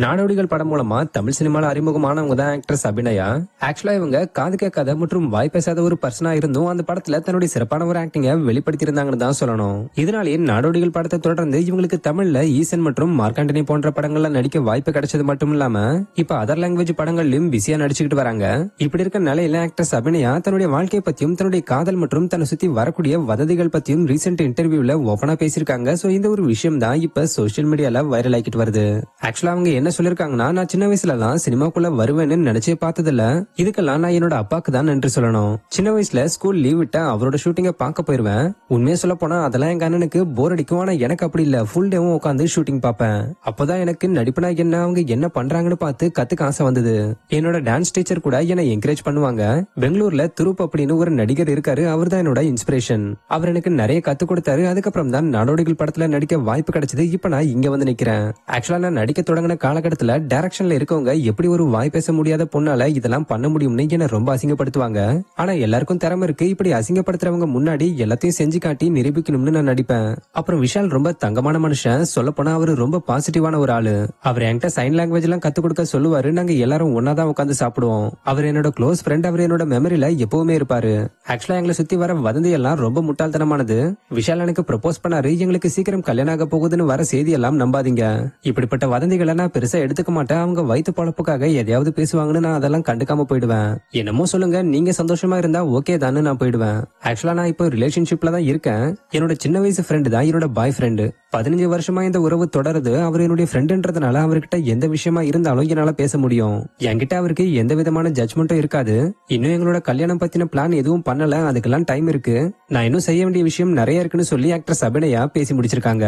நாடோடிகள் படம் மூலமா தமிழ் சினிமால அறிமுகமானவங்க தான் ஆக்ட்ரஸ் அபிநயா. ஆக்சுவலா இவங்க காது கேட்காத மற்றும் வாய் பேசாத ஒரு பர்சனா இருந்தும் அந்த படத்துல தன்னுடைய சிறப்பான ஒரு ஆக்டிங்க வெளிப்படுத்தியிருந்தாங்கன்னு தான் சொல்லணும். இதனாலேயே நாடோடிகள் படத்தை தொடர்ந்து இவங்களுக்கு தமிழ்ல ஈசன் மற்றும் மார்க்காண்டனி போன்ற படங்கள்ல நடிக்க வாய்ப்பு கிடைச்சது மட்டும் இல்லாம இப்ப அதர் லாங்குவேஜ் படங்கள்லயும் பிஸியா நடிச்சுக்கிட்டு வராங்க. இப்படி இருக்க நிலையில ஆக்ட்ரஸ் அபிநயா தன்னுடைய வாழ்க்கையை பத்தியும் தன்னுடைய காதல் மற்றும் தன்னை சுத்தி வரக்கூடிய வதந்திகள் பத்தியும் ரீசெண்ட் இன்டர்வியூல ஓபனா பேசியிருக்காங்க. சோ இந்த ஒரு விஷயம் தான் இப்ப சோசியல் மீடியால வைரல் ஆகிட்டு வருது. ஆக்சுவலா அவங்க என்ன சொல்லிருக்காங்கன்னா, நான் சின்ன வயசுல எல்லாம் சினிமாக்குள்ள வருவேன்னு நினைச்சே பார்த்ததில்ல. இதுக்கெல்லாம் நான் என்னோட அப்பாக்கு தான் நன்றி சொல்லணும். சின்ன வயசுல ஸ்கூல் லீவ் விட்டா அவரோட ஷூட்டிங்க பார்க்க போயிருவேன். உண்மையா சொல்ல போனா அதெல்லாம் எங்க அண்ணனுக்கு போர் அடிக்கும். ஆனா எனக்கு அப்படி இல்ல, ஃபுல் டேவும் உட்காந்து ஷூட்டிங் பார்ப்பேன். அப்பதான் எனக்கு நடிப்புனா என்ன, அவங்க என்ன பண்றாங்கன்னு பார்த்து கத்துக்க ஆசை வந்தது. என்னோட டான்ஸ் டீச்சர் கூட என்னை என்கரேஜ் பண்ணுவாங்க. பெங்களூர்ல துருப் அப்படின்னு ஒரு நடிகர் இருக்காரு, அவர் தான் என்னோட இன்ஸ்பிரேஷன். அவர் எனக்கு நிறைய கத்து கொடுத்தாரு. அதுக்கப்புறம் தான் நாடோடிகள் படத்துல நடிக்க வாய்ப்பு கிடைச்சது. இப்ப நான் இங்க வந்து நிக்கிறேன். ஆக்சுவலா நான் நடிக்க தொடங்கின காலகட்டத்துல டைரக்ஷன்ல இருக்கவங்க எப்படி ஒரு வாய் பேச முடியாத பொண்ணால இதெல்லாம் பண்ண முடியும்னு என்ன ரொம்ப அசிங்கப்படுத்துவாங்க. ஆனா எல்லாருக்கும் திறமை இருக்கு, இப்படி அசிங்கப்படுத்துறவங்க முன்னாடி எல்லாத்தையும் செஞ்சு காட்டி நிரூபிக்கணும்னு நான் நடிப்பேன். அப்புறம் விஷால் ரொம்ப தங்கமான மனுஷன். சொல்ல போனா அவரு ரொம்ப பாசிட்டிவான ஒரு ஆளு. அவர் என்கிட்ட சைன் லாங்குவேஜ் எல்லாம் கத்து கொடுக்க சொல்லுவாரு. நாங்க எல்லாரும் ஒன்னாதான் உட்காந்து சாப்பிடுவோம். அவர் என்னோட க்ளோஸ் ஃப்ரெண்ட். அவர் என்னோட மெமரியில எப்பவுமே இருப்பாரு. ஆக்சுவலா எங்களை சுத்தி வர வதந்தி எல்லாம் ரொம்ப முட்டாள்தனமானது. விஷால் எனக்கு ப்ரப்போஸ் பண்ணாரு, எங்களுக்கு சீக்கிரம் கல்யாணம் ஆக போகுதுன்னு வர செய்தி எல்லாம் நம்பாதீங்க. இப்படிப்பட்ட வதந்திகளை நான் பெருசா எடுத்துக்க மாட்டேன். அவங்க வயிற்று பொழப்புக்காக எதையாவது பேசுவாங்கன்னு நான் அதெல்லாம் கண்டுக்காம போயிடுவேன். என்னமோ சொல்லுங்க, நீங்க சந்தோஷமா இருந்தா ஓகே தான்னு நான் போயிடுவேன். ஆக்சுவலா நான் இப்போ ரிலேஷன்ஷிப்ல தான் இருக்கேன். என்னோட சின்ன வயசு ஃப்ரெண்டு தான் என்னோட பாய் ஃப்ரெண்டு. 15 வருஷமா இந்த உறவு தொடருது. அவர் என்னுடைய ஃப்ரெண்டுன்றதுனால அவர்கிட்ட எந்த விஷயமா இருந்தாலும் என்னால பேச முடியும். என்கிட்ட அவருக்கு எந்த விதமான ஜட்மெண்ட்டும் இருக்காது. இன்னும் எங்களோட கல்யாணம் பத்தின பிளான் எதுவும் பண்ணல, அதுக்கெல்லாம் டைம் இருக்கு. நான் இன்னும் செய்ய வேண்டிய விஷயம் நிறைய இருக்குன்னு சொல்லி ஆக்ட்ரஸ் அபிநயா பேசி முடிச்சிருக்காங்க.